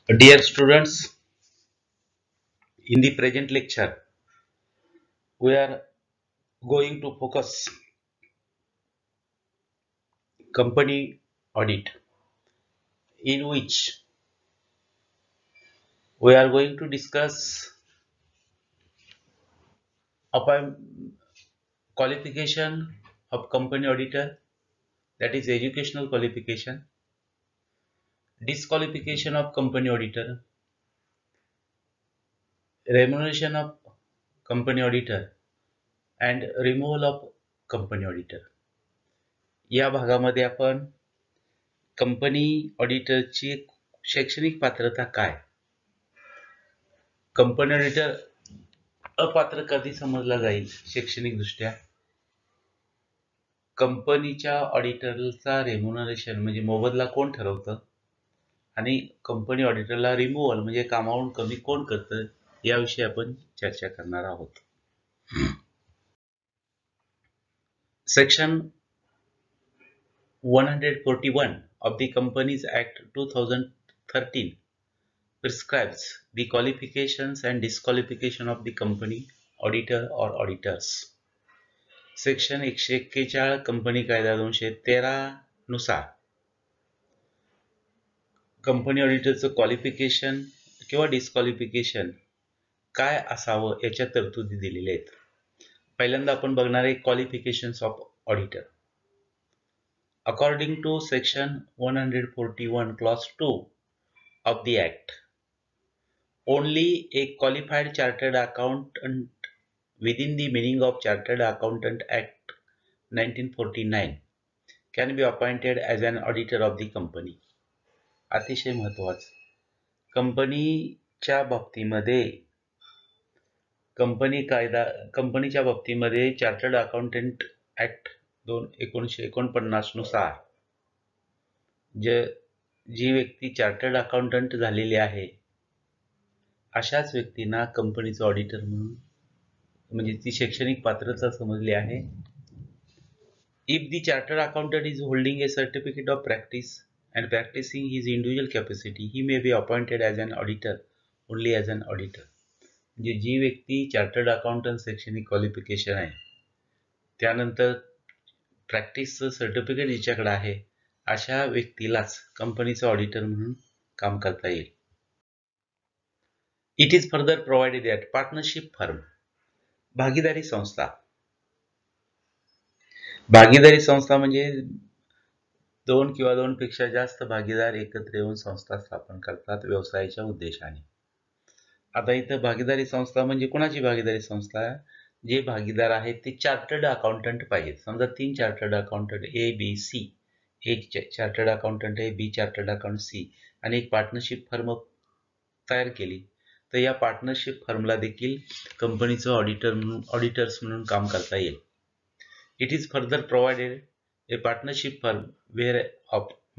Dear students, in the present lecture, we are going to focus company audit, in which we are going to discuss upon qualification of company auditor, that is educational qualification, disqualification of company auditor, remuneration of company auditor, and removal of company auditor. या भागामध्ये आपण company ऑडिटरची शैक्षणिक पात्रता काय, company auditor अपात्र कधी समजला जाईल शैक्षणिक दृष्ट्या, कंपनीच्या ऑडिटरचा रेम्युनरेशन म्हणजे मोबदला कोण ठरवतं, आणि कंपनी ऑडिटरला रिमूव्हल म्हणजे कामावरून कमी कोण करतं, याविषयी आपण चर्चा करणार आहोत. Section 141 of the Companies Act 2013 prescribes the qualifications and disqualification of the company auditor or auditors. Section 141 company कायदा 213 नुसार कंपनी ऑडिटरचं क्वालिफिकेशन किंवा डिस्क्वालिफिकेशन काय असावं याच्या तरतुदी दिलेल्या आहेत. पहिल्यांदा आपण बघणार आहे qualifications of auditor. According to section 141 clause 2 of the Act, only a qualified chartered accountant within the meaning of Chartered Accountant Act 1949 can be appointed as an auditor of the company. अतिशय महत्वाचं, कंपनीच्या बाबतीमध्ये कंपनीच्या बाबतीमध्ये chartered accountant act 1949 नुसार जी व्यक्ती chartered accountant झालेली आहे अशाच व्यक्तींना कंपनीचं ऑडिटर म्हणून म्हणजे ती शैक्षणिक पात्रता समजली आहे. If the chartered accountant is holding A certificate of practice and practicing his individual capacity, he may be appointed as an auditor only as an auditor. म्हणजे जी व्यक्ती चार्टर्ड अकाउंटंट शैक्षणिक क्वालिफिकेशन आहे त्यानंतर प्रॅक्टिसचं सर्टिफिकेट जिच्याकडे आहे अशा व्यक्तीलाच कंपनीचं ऑडिटर म्हणून काम करता येईल. It is further provided that partnership firm, भागीदारी संस्था म्हणजे दोन किंवा दोनपेक्षा जास्त भागीदार एकत्र येऊन संस्था स्थापन करतात व्यवसायाच्या उद्देशाने. आता इथं भागीदारी संस्था म्हणजे कोणाची भागीदारी संस्था, जे भागीदार आहेत ते चार्टर्ड अकाउंटंट पाहिजेत. समजा 3 chartered accountant A B C, एक chartered accountant A, B chartered accountant C, आणि एक पार्टनरशिप फर्म तयार केली तर या पार्टनरशिप फर्मला देखील कंपनीचं ऑडिटर्स म्हणून काम करता येईल. It is further provided a partnership firm where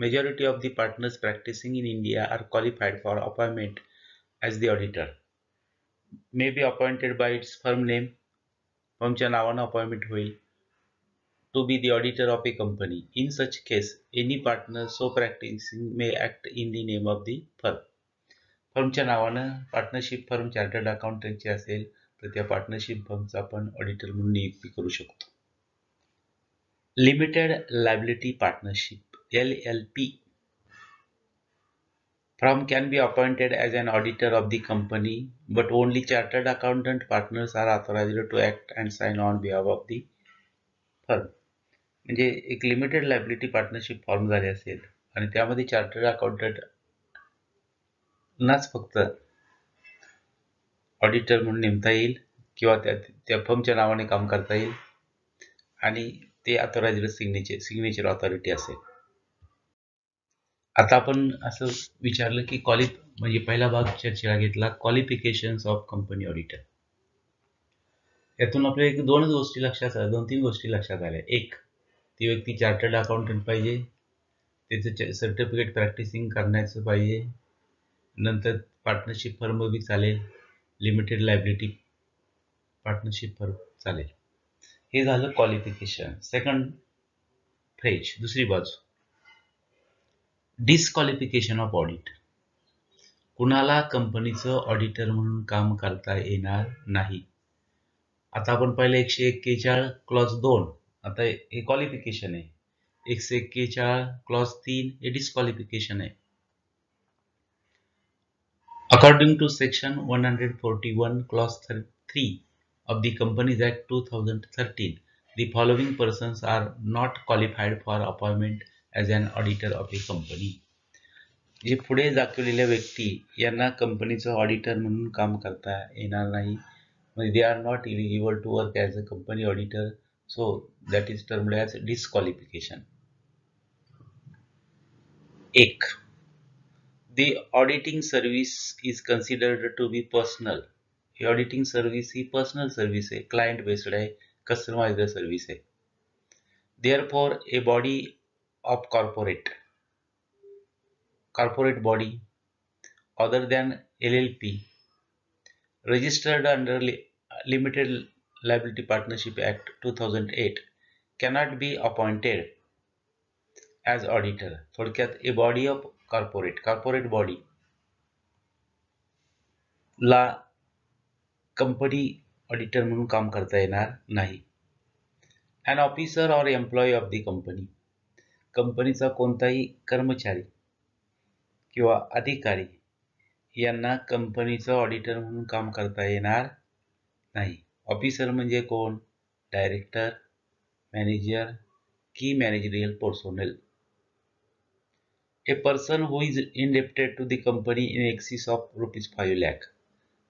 majority of the partners practicing in India are qualified for appointment as the auditor may be appointed by its firm name, फर्मच्या नावानं appointment होईल to be the auditor of a company. In such case, any partner so practicing may act in the name of the firm. फर्मच्या नावानं partnership firm chartered अकाउंटंटची असेल तर त्या partnership फर्मचा आपण ऑडिटर म्हणून नियुक्ती करू शकतो. Limited Liability Partnership LLP firm can be appointed as an auditor of the company, but only chartered accountant partners are authorized to act and sign on behalf of the firm. म्हणजे एक limited liability partnership form झाले असेल आणि त्यामध्ये chartered accountant नाच फक्त auditor म्हणून नेमता येईल किंवा त्या फर्मच्या नावाने काम करता येईल आणि ते ऑथराइज्ड सिग्नेचर ऑथॉरिटी असेल. आता आपण असं विचारलं की म्हणजे पहिला भाग चर्चेला घेतला क्वालिफिकेशन्स ऑफ कंपनी ऑडिटर. यातून आपल्या दोन तीन गोष्टी लक्षात आल्या. एक, ती व्यक्ती चार्टर्ड अकाउंटंट पाहिजे, त्याचं सर्टिफिकेट प्रॅक्टिसिंग करण्याचं पाहिजे, नंतर पार्टनरशिप फर्म बी चालेल, लिमिटेड लायबिलिटी पार्टनरशिप फर्म चालेल. हे झालं क्वालिफिकेशन. सेकंड फ्रेज, दुसरी बाजू डिस्क्वालिफिकेशन ऑफ ऑडिट. कुणाला कंपनीचं ऑडिटर म्हणून काम करता येणार नाही. आता आपण पहिले 141 क्लॉज 2, आता हे क्वालिफिकेशन आहे. 141 क्लॉज 3 हे डिस्क्वालिफिकेशन आहे. According to section 141 clause 3 of the Companies Act 2013, the following persons are not qualified for appointment as an auditor of a company. जे पुढे दाखवलेल्या व्यक्ती यांना कंपनीचं ऑडिटर म्हणून काम करता येणार नाही. म्हणजे they are not eligible to work as a company auditor, so that is termed as disqualification. 1. The auditing service is considered to be personal. हे ऑडिटिंग सर्व्हिस ही पर्सनल सर्व्हिस आहे, क्लायंट बेस्ड आहे, customised service आहे. Therefore, a body of corporate body other than LLP registered under Limited Liability Partnership Act 2008 cannot be appointed as auditor. थोडक्यात a body of corporate body ला company auditor म्हणून काम करता येणार नाही. An officer or employee of the company, कंपनीचा कोणताही कर्मचारी किंवा अधिकारी यांना कंपनीचं ऑडिटर म्हणून काम करता येणार नाही. ऑफिसर म्हणजे कोण? डायरेक्टर, मॅनेजर, की managerial personnel. A person who is indebted to the company in excess of ₹5 lakh.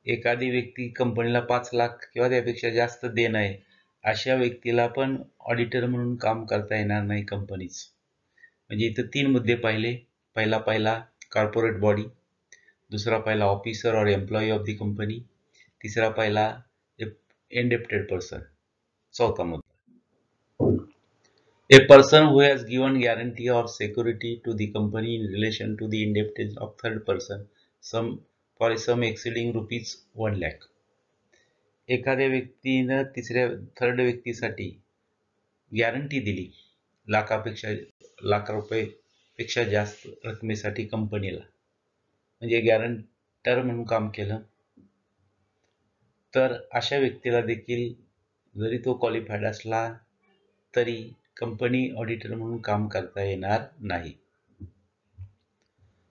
एखादी व्यक्ती कंपनीला 5 लाख किंवा त्यापेक्षा जास्त देणं आहे, अशा व्यक्तीला पण ऑडिटर म्हणून काम करता येणार नाही कंपनीच. म्हणजे इथं 3 मुद्दे पाहिले. पहिला कॉर्पोरेट बॉडी, दूसरा पहिला ऑफिसर और एम्प्लॉई ऑफ द कंपनी, तीसरा पहिला इंडेप्टेड पर्सन. चौथा मुद्दा, a person who has given guarantee or security to the company in relation to the indebtedness of third person for a sum exceeding ₹1 lakh. एखाद्या व्यक्तीनं third व्यक्तीसाठी guarantee दिली लाख रुपये जास्त रकमेसाठी कंपनीला, म्हणजे गॅरंटर म्हणून काम केलं, तर अशा व्यक्तीला देखील जरी तो क्वालिफाईड असला तरी कंपनी ऑडिटर म्हणून काम करता येणार नाही.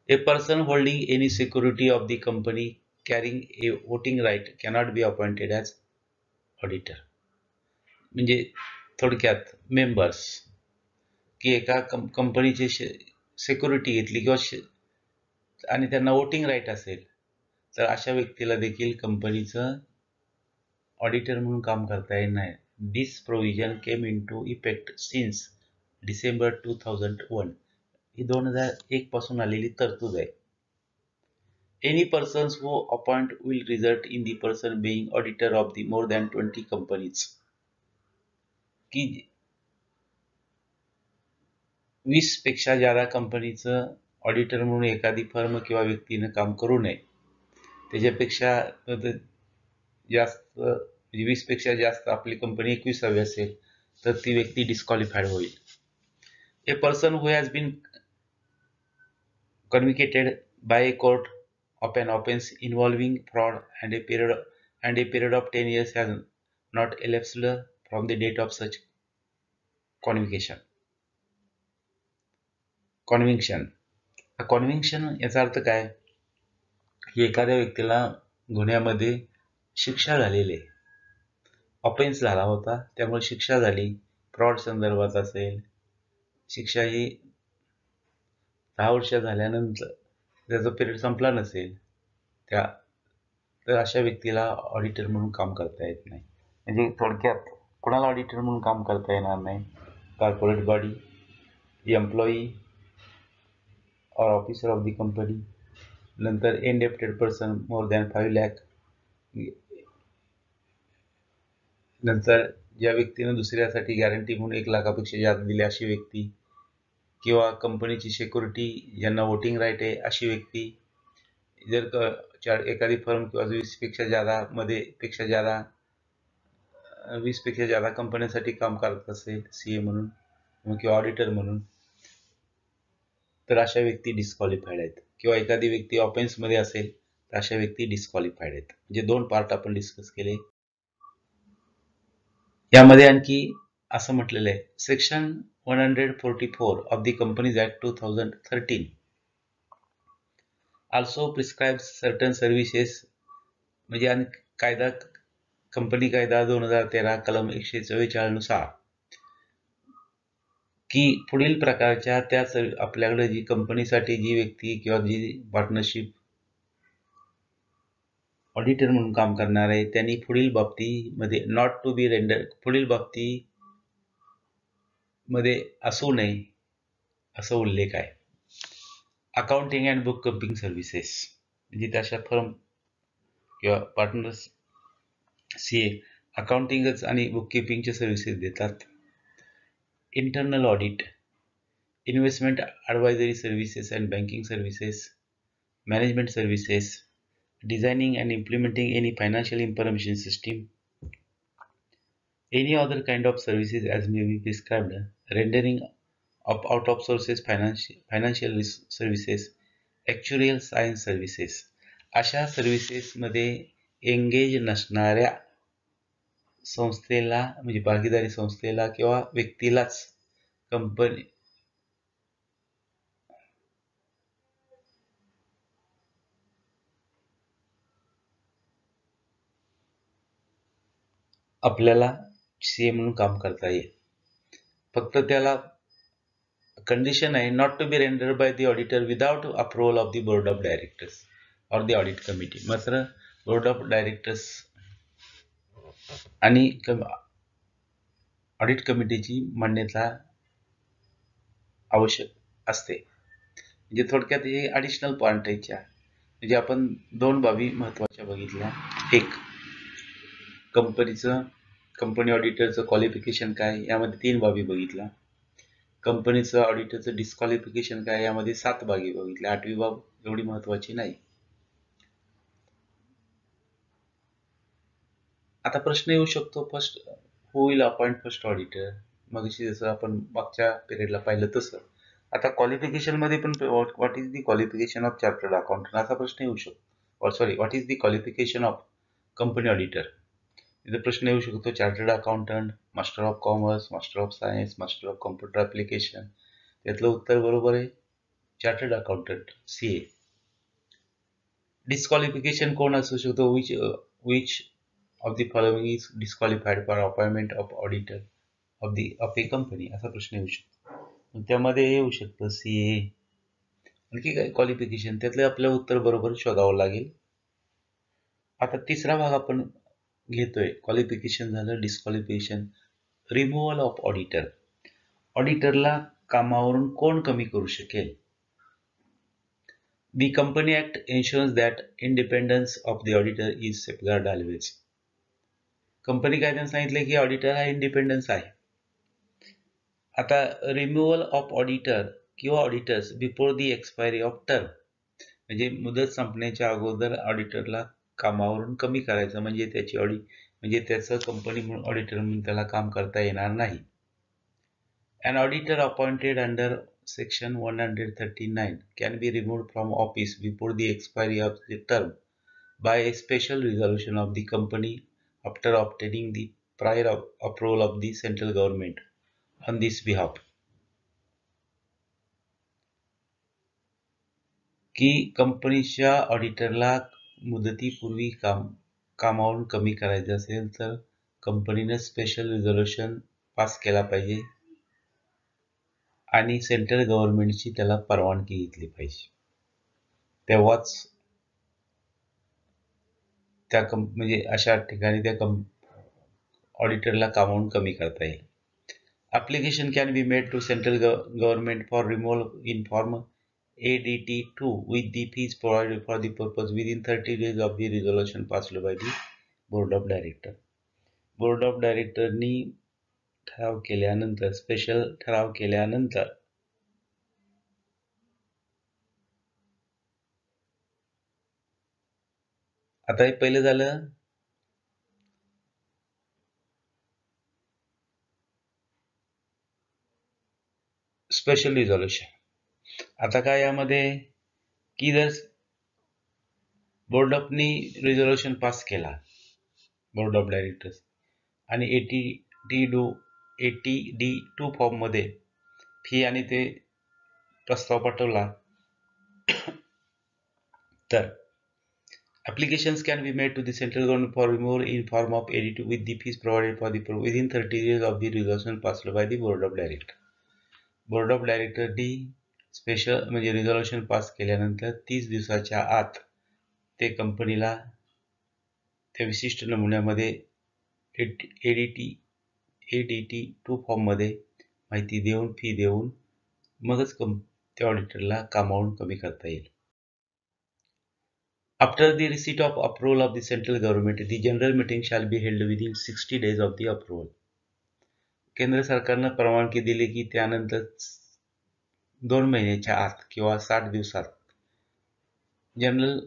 A person holding any security of the company carrying a voting right cannot be appointed as auditor. म्हणजे थोडक्यात मेंबर्स की एका कंपनीची सिक्युरिटी घेतली किंवा आणि त्यांना वोटिंग राईट असेल, तर अशा व्यक्तीला देखील कंपनीचं ऑडिटर म्हणून काम करता येणार नाही. This provision came into effect since December 2001. ही 2001 पासून आलेली तरतूद आहे. Any persons who appoint will result in the person being auditor of the more than 20 companies. की 20 पेक्षा जादा कंपनीचं ऑडिटर म्हणून एखादी फर्म किंवा व्यक्तीनं काम करू नये. त्याच्यापेक्षा जास्त 20 पेक्षा जास्त आपली कंपनी 21वी असेल तर ती व्यक्ती डिस्क्वालिफाईड होईल. A person who has been convicted by a court of an offence involving fraud and a period of 10 years has not elapsed from the date of such conviction याचा अर्थ काय की एखाद्या व्यक्तीला गुन्ह्यामध्ये शिक्षा झालेली आहे, ऑफेन्स झाला होता, त्यामुळे शिक्षा झाली, फ्रॉड संदर्भात असेल, शिक्षा ही 10 वर्ष झाल्यानंतर त्याचा पिरियड संपला नसेल, तर अशा व्यक्तीला ऑडिटर म्हणून काम करता येत नाही. म्हणजे थोडक्यात कोणाला ऑडिटर म्हणून काम करता येणार नाही? कॉर्पोरेट बॉडी, एम्प्लॉई और ऑफिसर ऑफ द कंपनी, नंतर indebted person more than 5 lakh, नंतर ज्या व्यक्तीनं दुसऱ्यासाठी गॅरंटी म्हणून 1 लाखापेक्षा जास्त दिली अशी व्यक्ती, किंवा कंपनीची सिक्युरिटी ज्यांना वोटिंग राईट आहे अशी व्यक्ती, जर एखादी फर्म किंवा 20 पेक्षा जादा कंपन्यांसाठी काम करत असेल सीए म्हणून किंवा ऑडिटर म्हणून, तर अशा व्यक्ती डिस्क्वालिफाईड आहेत. किंवा एखादी व्यक्ती ऑफेन्समध्ये असेल तर अशा व्यक्ती डिस्क्वालिफाईड आहेत. म्हणजे 2 पार्ट आपण डिस्कस केले. यामध्ये आणखी असं म्हटलेलं आहे, section 144 of the companies act 2013 also prescribes certain services, म्हणजे आणि कायदा कंपनी कायदा 2013 कलम 144 नुसार की पुढील प्रकारच्या त्या आपल्याकडे जी कंपनीसाठी जी व्यक्ती किंवा जी पार्टनरशिप ऑडिटर म्हणून काम करणार आहे त्यांनी पुढील बाबतीमध्ये नॉट टू बी रेंडर, पुढील बाबतीमध्ये असू नये असं उल्लेख आहे. Accounting and book keeping services, म्हणजे त्याच्या फर्म किंवा पार्टनर्स सीए अकाउंटिंगच आणि बुक कीपिंगचे सर्व्हिसेस देतात. Internal audit, investment advisory services and banking services, management services, designing and implementing any financial information system, any other kind of services as may be prescribed, rendering of out of sources financial services, actuarial science services. अशा सर्व्हिसेसमध्ये engage नसणाऱ्या संस्थेला म्हणजे भागीदारी संस्थेला किंवा व्यक्तीलाच company आपल्याला CA म्हणून काम करता येईल. फक्त त्याला कंडिशन आहे not to be rendered by the auditor without approval of the board of directors और द ऑडिट कमिटी. मात्र बोर्ड ऑफ डायरेक्टर्स आणि ऑडिट कमिटीची मान्यता आवश्यक असते. म्हणजे थोडक्यात हे ॲडिशनल पॉईंट आहेत. म्हणजे आपण 2 बाबी महत्त्वाच्या बघितल्या. एक, कंपनी ऑडिटरचं क्वालिफिकेशन काय, यामध्ये 3 बाबी बघितल्या. कंपनीचं ऑडिटरचं डिस्क्वालिफिकेशन काय, यामध्ये 7 बाबी बघितल्या. 8वी बाब एवढी महत्त्वाची नाही. आता प्रश्न येऊ शकतो, first who will appoint first auditor. मग जसं आपण मागच्या पिरियडला पाहिलं तसं आता क्वालिफिकेशन मध्ये पण what is the qualification of chartered accountant असा प्रश्न येऊ शकतो. Sorry, what is the qualification of company auditor. इथे प्रश्न येऊ शकतो chartered accountant, master of commerce, master of science, master of computer application. त्यातलं उत्तर बरोबर आहे चार्टर्ड अकाउंटंट सीए. डिस्क्वालिफिकेशन कोण असू शकतो, which of the following is disqualified for appointment of auditor of A company असा प्रश्न येऊ शकतो. त्यामध्ये येऊ शकतं सीए. आणखी काय क्वालिफिकेशन, त्यातलं आपलं उत्तर बरोबर शोधावं लागेल. आता तिसरा भाग आपण घेतोय. क्वालिफिकेशन झालं, डिस्क्वालिफिकेशन. रिमूव्हल ऑफ ऑडिटर, ऑडिटरला कामावरून कोण कमी करू शकेल. The Company Act ensures that independence of the auditor is safeguarded always. Company कायद्याने सांगितले की ऑडिटर हा इंडिपेंडन्स आहे. आता रिमूव्हल ऑफ ऑडिटर किंवा auditors before the expiry of term, म्हणजे मुदत संपण्याच्या अगोदर ऑडिटरला कामावरून कमी करायचं, म्हणजे त्याची म्हणजे त्याचं कंपनी म्हणून ऑडिटर म्हणून त्याला काम करता येणार नाही. An auditor appointed under Section 139 can be removed from office before the expiry of the term by a special resolution of the company after obtaining the prior approval of the central government on this behalf. की कंपनीच्या ऑडिटरला मुदतीपूर्वी कामावरून कमी करायचं असेल तर कंपनीने special resolution pass केला पाहिजे आणि सेंट्रल गव्हर्नमेंटची त्याला परवानगी घेतली पाहिजे. तेव्हाच त्या म्हणजे अशा ठिकाणी त्या ऑडिटरला कामावरून कमी करता येईल. Application can be made to central government for removal in form ADT2 with the fees provided for the purpose within 30 days of the resolution passed by the Board of Director. Board of Directorनी ठराव केल्यानंतर, special ठराव केल्यानंतर आता हे पहिलं झालं special resolution. आता काय यामध्ये की जर बोर्ड ऑफनी रिझोल्युशन पास केला, बोर्ड ऑफ डायरेक्टर्स, आणि ATD2 फॉर्ममध्ये फी आणि ते प्रस्ताव पाठवला, तर applications can be made to the central government for removal in form of AD2 with the fees provided for the within 30 days of the resolution passed by the board of directors. Board of डायरेक्टरनी special म्हणजे resolution pass केल्यानंतर 30 दिवसाच्या आत ते कंपनीला त्या विशिष्ट नमुन्यामध्ये ADT2 फॉर्ममध्ये माहिती देऊन फी देऊन मगच त्या ऑडिटरला कामावून कमी करता येईल. After the receipt of approval of the central government, the general meeting shall be held within 60 days of the approval. केंद्र सरकारनं परवानगी दिली की त्यानंतर 2 महिन्याच्या आत किंवा 60 दिवसात जनरल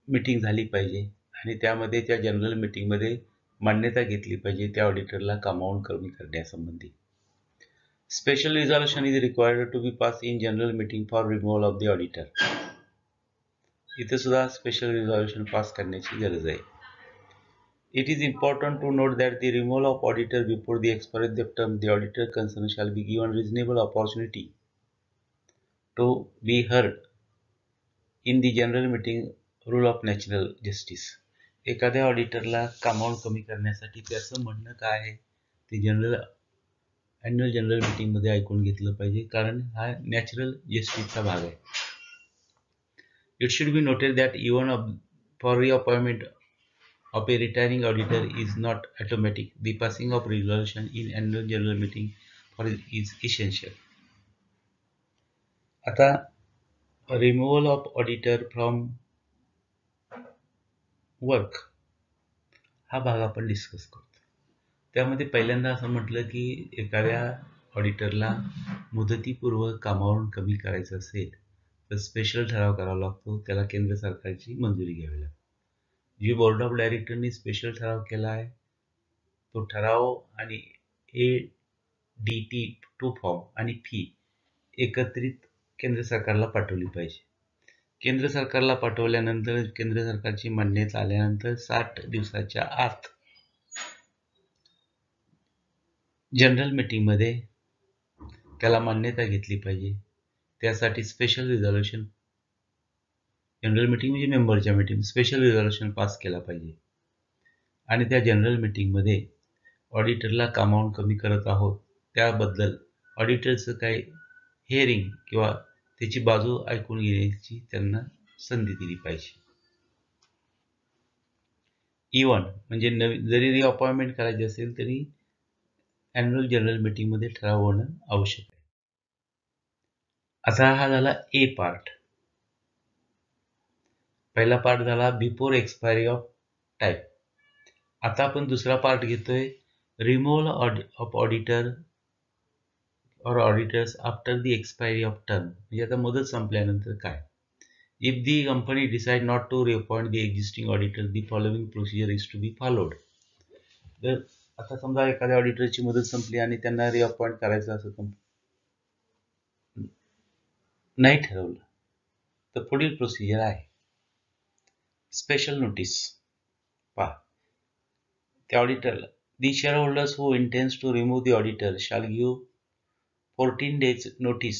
मीटिंग झाली पाहिजे आणि त्यामध्ये त्या जनरल मीटिंगमध्ये मान्यता घेतली पाहिजे त्या ऑडिटरला कामावून कमी करण्यासंबंधी. Special resolution is required to be pass in general meeting for removal of the auditor. इथे सुद्धा स्पेशल रिझोल्युशन पास करण्याची गरज आहे. It is important to note that the removal of auditor before the expiry of the term, the auditor concerned shall be given reasonable opportunity to be heard in the general meeting rule of natural justice. एखाद्या ऑडिटरला कामावून कमी करण्यासाठी त्याचं म्हणणं काय आहे ते annual general मीटिंगमध्ये ऐकून घेतलं पाहिजे, कारण हा नॅचरल जस्टिसचा भाग आहे. It should be noted that even for reappointment of a retiring auditor is not automatic. The passing of resolution in annual general meeting for is essential. आता removal of auditor from work हा भाग आपण discuss करतो. त्यामध्ये पहिल्यांदा असं म्हटलं की एखाद्या ऑडिटरला मुदतीपूर्व कामावरून कमी करायचं असेल तर स्पेशल ठराव करावा लागतो, त्याला केंद्र सरकारची मंजुरी घ्यावी लागते. जी बोर्ड ऑफ डायरेक्टरनी स्पेशल ठराव केला आहे तो ठराव आणि ADT2 फॉर्म आणि फी एकत्रित केंद्र सरकारला पाठवली पाहिजे. केंद्र सरकारला पाठवल्यानंतर केंद्र सरकारची मान्यता आल्यानंतर 60 दिवसाच्या आत जनरल मीटिंगमध्ये त्याला मान्यता घेतली पाहिजे. त्यासाठी स्पेशल रिझोल्युशन, जनरल मीटिंग म्हणजे मेंबरच्या मीटिंग, स्पेशल रिझोल्युशन पास केला पाहिजे आणि त्या जनरल मीटिंगमध्ये ऑडिटरला कामावून कमी करत आहोत त्याबद्दल ऑडिटरचं काही हिअरिंग किंवा त्याची बाजू ऐकून घेण्याची त्यांना संधी दिली पाहिजे. इव्हन म्हणजे जरी रिअपॉइंटमेंट करायची असेल तरी ॲन्युअल जनरल मीटिंगमध्ये ठराव होणं आवश्यक आहे. आता हा झाला ए पार्ट. पहिला पार्ट झाला बिफोर एक्सपायरी ऑफ टाईम. आता आपण दुसरा पार्ट घेतोय removal of auditor or auditors after the expiry of term. म्हणजे आता मुदत संपल्यानंतर काय. If the company decide not to reappoint the existing auditor, the following procedure is to be followed. तर आता समजा एखाद्या ऑडिटरची मुदत संपली आणि त्यांना रिअपॉइंट करायचं असं नाही ठरवलं तर पुढील प्रोसिजर आहे स्पेशल नोटीस. पहा, त्या ऑडिटरला the shareholders who intends to remove the auditor shall give 14 days notice,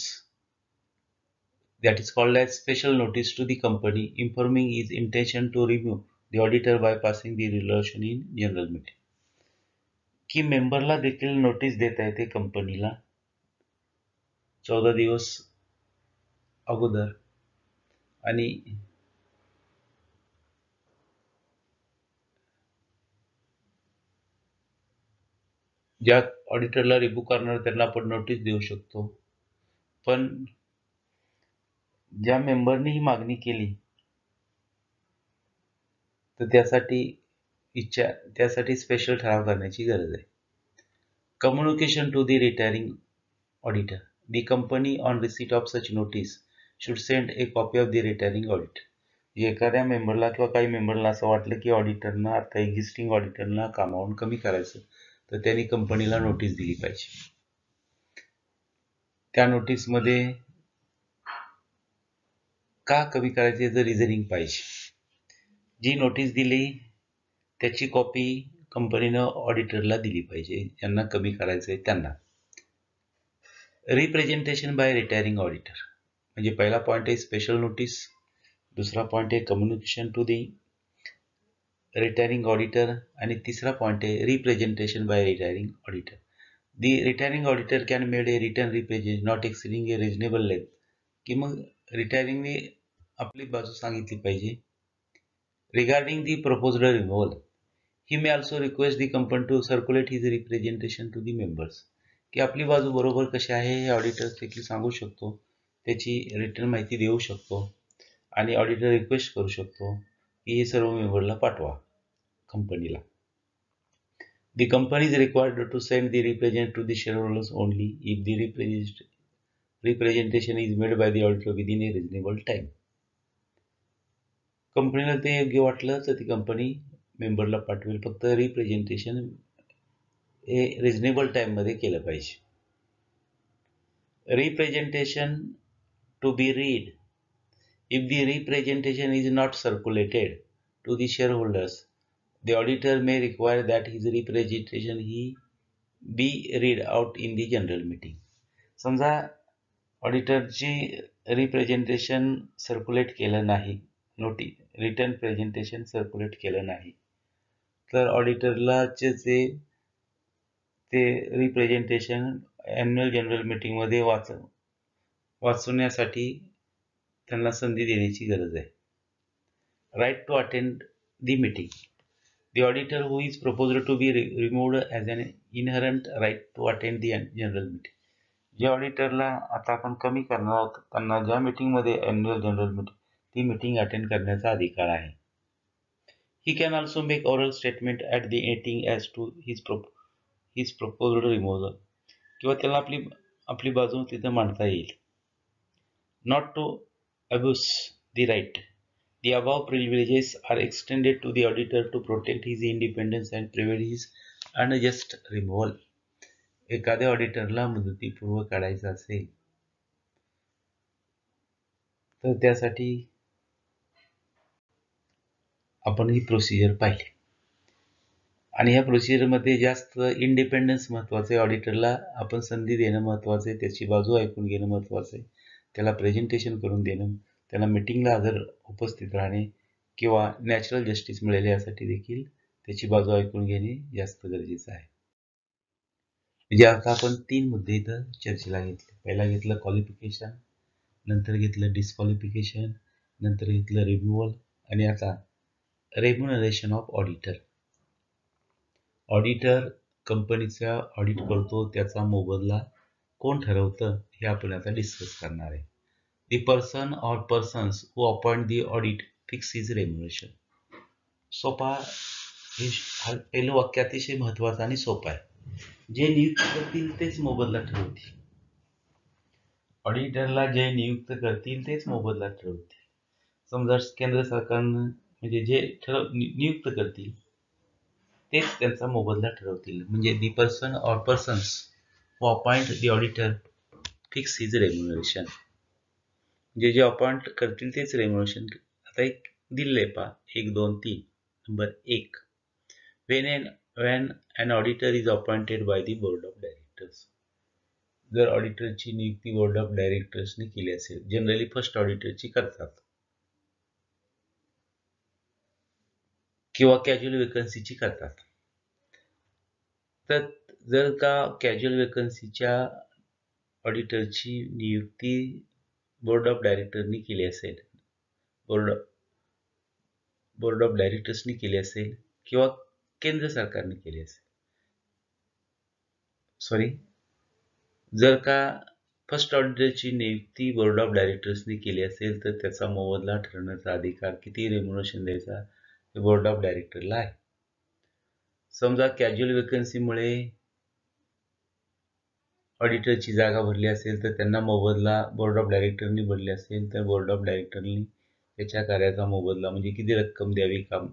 that is called as special notice, to the company informing his intention to remove the auditor by passing the resolution in general meeting. की मेंबरला देखील notice देता येते कंपनीला 14 दिवस अगोदर आणि ज्या ऑडिटरला रिमूव्ह करणार त्यांना आपण नोटीस देऊ शकतो. पण ज्या मेंबरनी ही मागणी केली तर त्यासाठी स्पेशल ठराव करण्याची गरज आहे. Communication to the retiring auditor. The company on receipt of such notice should send a copy of the retiring auditor. एखाद्या मेंबरला किंवा काही मेंबरला असं वाटलं की ऑडिटरना आता एक्झिस्टिंग ऑडिटरना कामावून कमी करायचं तर त्यांनी कंपनीला नोटीस दिली पाहिजे. त्या नोटीसमध्ये का कमी करायचे याचं रिझनिंग पाहिजे. जी नोटीस दिली त्याची कॉपी कंपनीनं ऑडिटरला दिली पाहिजे, ज्यांना कमी करायचंय त्यांना. रिप्रेझेंटेशन बाय रिटायरिंग ऑडिटर म्हणजे पहिला पॉईंट आहे स्पेशल नोटीस, दुसरा पॉईंट आहे communication to the retiring auditor आणि तिसरा पॉईंट आहे representation by retiring auditor. The retiring auditor can made a return represent not exceeding a reasonable length, की मग रिटायरिंगने आपली बाजू सांगितली पाहिजे. Regarding the proposed removal he may also request the company to circulate his representation to the members, की आपली बाजू बरोबर कशी आहे हे ऑडिटर देखील सांगू शकतो, त्याची रिटर्न माहिती देऊ शकतो आणि ऑडिटर रिक्वेस्ट करू शकतो की हे सर्व मेंबरला पाठवा कंपनीला. The company is required to send the representative to the shareholders only if the representation is made by the auditor within a reasonable time. कंपनीला ते योग्य वाटलं तर ती कंपनी मेंबरला पाठवेल, फक्त रिप्रेझेंटेशन हे रिजनेबल टाइम मध्ये केलं पाहिजे. Representation to be read if the representation is not circulated to the shareholders, the auditor may require that his representation be read out in the general meeting. समजा ऑडिटरची representation circulate केलं नाही, return presentation circulate केलं नाही, तर ऑडिटरला ते representation annual general meeting मध्ये वाचवण्यासाठी त्यांना संधी देण्याची गरज आहे. Right to attend the meeting. The auditor who is proposed to be removed has an inherent right to attend the general meeting. ज्या ऑडिटरला आता आपण कमी करणार आहोत त्यांना ज्या मीटिंगमध्ये अॅन्युअल जनरल मीटिंग ती मीटिंग अटेंड करण्याचा अधिकार आहे. He can also make oral statement at the meeting as to his proposed removal, किंवा त्याला आपली बाजू तिथे मांडता येईल. Not to abuse the right. The above privileges are extended to the auditor to protect his independence and prevent his unjust removal. एखाद्या ऑडिटरला मुदतीपूर्व काढायचं असेल तर त्यासाठी आपण ही प्रोसिजर पाहिली आणि या प्रोसिजरमध्ये जास्त इंडिपेंडन्स महत्वाचं आहे. ऑडिटरला आपण संधी देणं महत्वाचं आहे, त्याची बाजू ऐकून घेणं महत्वाचं आहे, त्याला प्रेझेंटेशन करून देणं, त्याला मीटिंगला हजर उपस्थित राहणे किंवा नॅचरल जस्टिस मिळेल यासाठी देखील त्याची बाजू ऐकून घेणे जास्त गरजेचं आहे. म्हणजे आता आपण 3 मुद्दे इथं चर्चेला घेतले. पहिला घेतलं क्वालिफिकेशन, नंतर घेतलं डिस्क्वालिफिकेशन, नंतर घेतलं रिमूव्हल आणि आता रेम्युनरेशन ऑफ ऑडिटर. ऑडिटर कंपनीचा ऑडिट करतो, त्याचा मोबदला कोण ठरवतं हे आपण आता डिस्कस करणार आहे. The person or persons who appoint the audit fix his remuneration. सोपा, हे पहिलं वाक्य अतिशय महत्वाचं आणि सोपं आहे. जे नियुक्त करतील तेच मोबदला ठरवतील. ऑडिटरला जे नियुक्त करतील तेच मोबदला ठरवतील. समजा केंद्र सरकारनं म्हणजे जे नियुक्त करतील तेच त्यांचा मोबदला ठरवतील. म्हणजे the person or persons who appoint the auditor fix his remuneration. जे अपॉइंट करतील तेच रेम्युनरेशन. आता एक दिले पा 1, 2, 3. Number 1, when an auditor is appointed by the board of directors. जर ऑडिटरची नियुक्ती बोर्ड ऑफ डायरेक्टर्सने केली असेल, जनरली फर्स्ट ऑडिटरची करतात, किंवा कॅज्युअल वेकन्सीची करतात. तर जर का कॅज्युअल वेकन्सीच्या ऑडिटरची नियुक्ती बोर्ड ऑफ डायरेक्टरनी केली असेल, बोर्ड ऑफ डायरेक्टर्सनी केली असेल किंवा केंद्र सरकारने केली असेल, जर का फर्स्ट ऑडिटरची नियुक्ती बोर्ड ऑफ डायरेक्टर्सनी केली असेल तर त्याचा मोबदला ठरवण्याचा अधिकार, किती रेम्युनरेशन द्यायचा, हे बोर्ड ऑफ डायरेक्टरला आहे. समजा कॅज्युअल वेकन्सीमुळे ऑडिटरची जागा भरली असेल तर त्यांना मोबदला बोर्ड ऑफ डायरेक्टरनी भरली असेल तर बोर्ड ऑफ डायरेक्टरनी त्याच्या कार्याचा मोबदला म्हणजे किती रक्कम द्यावी काम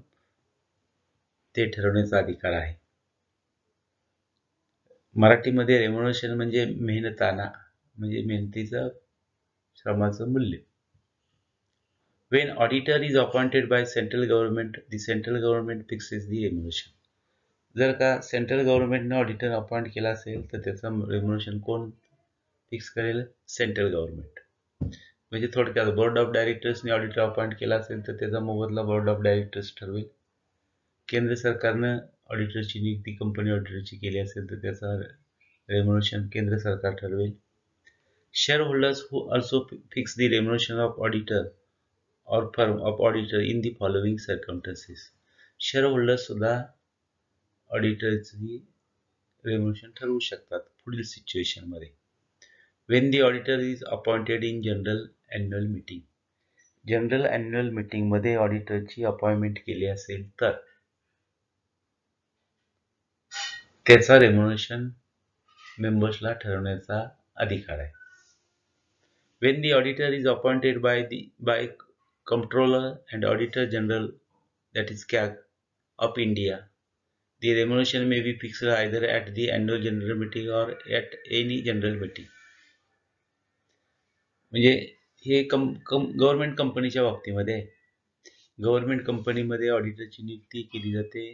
ते ठरवण्याचा अधिकार आहे. मराठीमध्ये रेम्युनरेशन म्हणजे मेहनताना, म्हणजे मेहनतीचं श्रमाचं मूल्य. When auditor is appointed by central government, the central government fixes the remuneration. जर का सेंट्रल गव्हर्नमेंटने ऑडिटर अपॉइंट केला असेल तर त्याचं रेम्युनरेशन कोण फिक्स करेल? Central government. म्हणजे थोडक्यात बोर्ड ऑफ डायरेक्टर्सने ऑडिटर अपॉइंट केला असेल तर त्याचा मोबदला बोर्ड ऑफ डायरेक्टर्स ठरवेल. केंद्र सरकारनं ऑडिटरची नियुक्ती कंपनी ऑडिटरची केली असेल तर त्याचा रेम्युनरेशन केंद्र सरकार ठरवेल. Shareholders who also fix the remuneration of auditor or firm of auditor in the following circumstances. Shareholders सुद्धा ऑडिटरची रेम्युनरेशन ठरवू शकतात पुढील सिच्युएशन मध्ये. When the auditor is appointed in general annual meeting. General annual meeting मध्ये ऑडिटरची appointment केली असेल तर त्याचा रेम्युनरेशन मेंबर्सला ठरवण्याचा अधिकार आहे. When the auditor is appointed by Comptroller and Auditor General, that is CAG of India, the remuneration may be fixed either at the annual general meeting or at any general meeting. म्हणजे हे government कंपनीच्या बाबतीमध्ये आहे. Government कंपनीमध्ये ऑडिटरची नियुक्ती केली जाते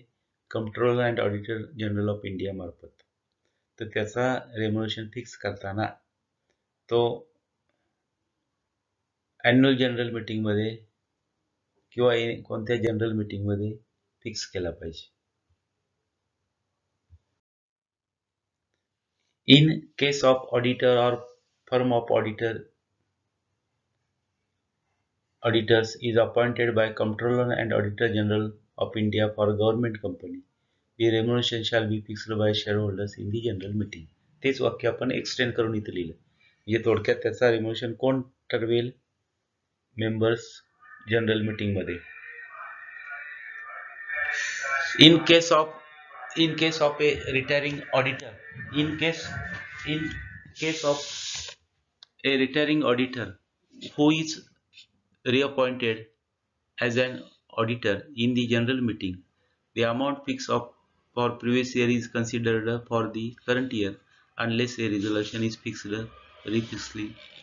controller and auditor general of India मार्फत. तर त्याचा रेम्युनरेशन फिक्स करताना तो ॲन्युअल जनरल मीटिंगमध्ये किंवा कोणत्या जनरल मीटिंगमध्ये फिक्स केला पाहिजे. In case of auditor or firm of auditors is appointed by Comptroller and Auditor General of India for government company, the remuneration shall be fixed by shareholders in the general meeting. तेच वाक्य आपण extend करून इथे लिहिलं. म्हणजे थोडक्यात त्याचा remuneration कोण ठरवेल? मेंबर्स जनरल मीटिंग मध्ये. In case of a retiring auditor, in case of a retiring auditor who is reappointed as an auditor in the general meeting, the amount fixed up for previous year is considered for the current year unless a resolution is refixed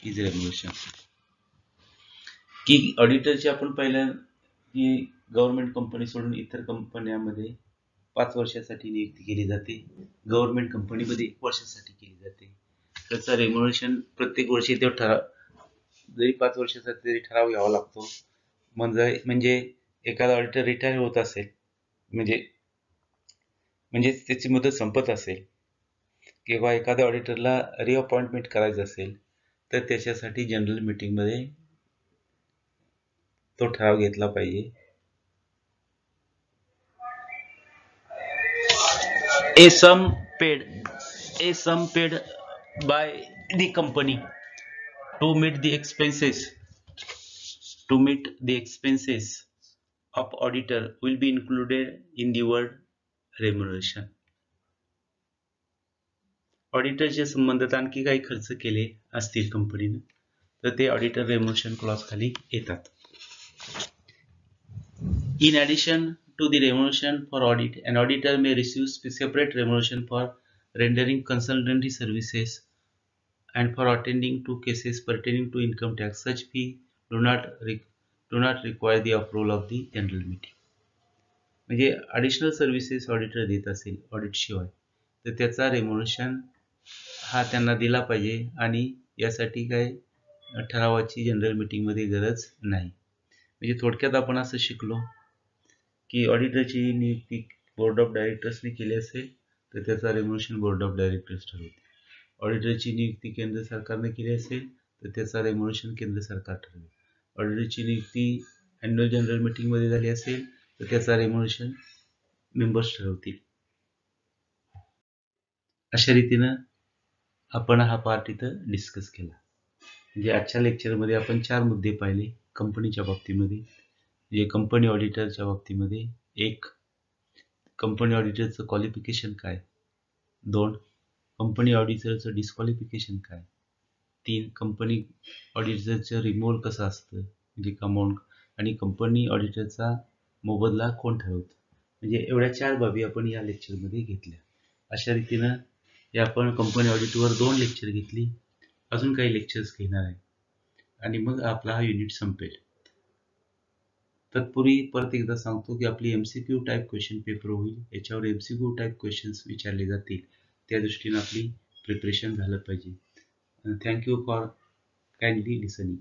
is remuneration. की ऑडिटरची आपण पाहिलं की government company सोडून इतर कंपन्यांमध्ये 5 वर्षासाठी नियुक्ती केली जाते. गव्हर्नमेंट कंपनीमध्ये 1 वर्षासाठी केली जाते. त्याचा रेम्युनरेशन प्रत्येक वर्षी तो ठराव, जरी 5 वर्षासाठी तरी ठराव घ्यावा लागतो. म्हणजे एखादा ऑडिटर रिटायर होत असेल म्हणजे त्याची मुदत संपत असेल किंवा एखाद्या ऑडिटरला रिअपॉइंटमेंट करायचं असेल तर त्याच्यासाठी जनरल मीटिंगमध्ये तो ठराव घेतला पाहिजे. A sum paid by the company to meet the expenses of auditor will be included in the word remuneration. ऑडिटरच्या संबंधात आणखी काही खर्च केले असतील कंपनीने तर ते ऑडिटर रेम्युनरेशन क्लॉज खाली येतात. In addition to the remuneration for audit, an auditor may receive separate remuneration for rendering consultancy services and for attending to cases pertaining to income tax. Such fee do not require the approval of the general meeting. म्हणजे additional services auditor देत असेल audit शिवाय तर त्याचा remuneration हा त्यांना दिला पाहिजे आणि यासाठी काय ठरावाची जनरल मीटिंगमध्ये गरज नाही. म्हणजे थोडक्यात आपण असं शिकलो की ऑडिटरची नियुक्ती बोर्ड ऑफ डायरेक्टर्सने केली असेल तर त्याचा रेम्युनरेशन बोर्ड ऑफ डायरेक्टर्स ठरवते. ऑडिटरची नियुक्ती केंद्र सरकारने केली असेल तर त्याचा रेम्युनरेशन केंद्र सरकार ठरवेल. ऑडिटरची नियुक्ती ॲन्युअल जनरल मीटिंगमध्ये झाली असेल तर त्याचा रेम्युनरेशन मेंबर्स ठरवतील. अशा रीतीनं आपण हा पार्ट इथं डिस्कस केला. म्हणजे आजच्या लेक्चरमध्ये आपण 4 मुद्दे पाहिले कंपनीच्या बाबतीमध्ये. म्हणजे कंपनी ऑडिटरच्या बाबतीमध्ये 1. कंपनी ऑडिटरचं क्वालिफिकेशन काय. 2. कंपनी ऑडिटरचं डिस्क्वालिफिकेशन काय. 3. कंपनी ऑडिटरचं रिमूव्हल कसं असतं म्हणजे अमाऊंट आणि कंपनी ऑडिटरचा मोबदला कोण ठरवतं. म्हणजे एवढ्या 4 बाबी आपण या लेक्चरमध्ये घेतल्या. अशा रीतीनं आपण कंपनी ऑडिटवर 2 लेक्चर घेतली. अजून काही लेक्चर्स घेणार आहे आणि मग आपला हा युनिट संपेल. तत्पूर्वी परत एकदा सांगतो की आपली MCQ टाईप क्वेश्चन पेपर होईल. याच्यावर MCQ टाईप क्वेश्चन्स विचारले जातील. त्या दृष्टीने आपली प्रिपरेशन झालं पाहिजे. Thank you for kindly listening.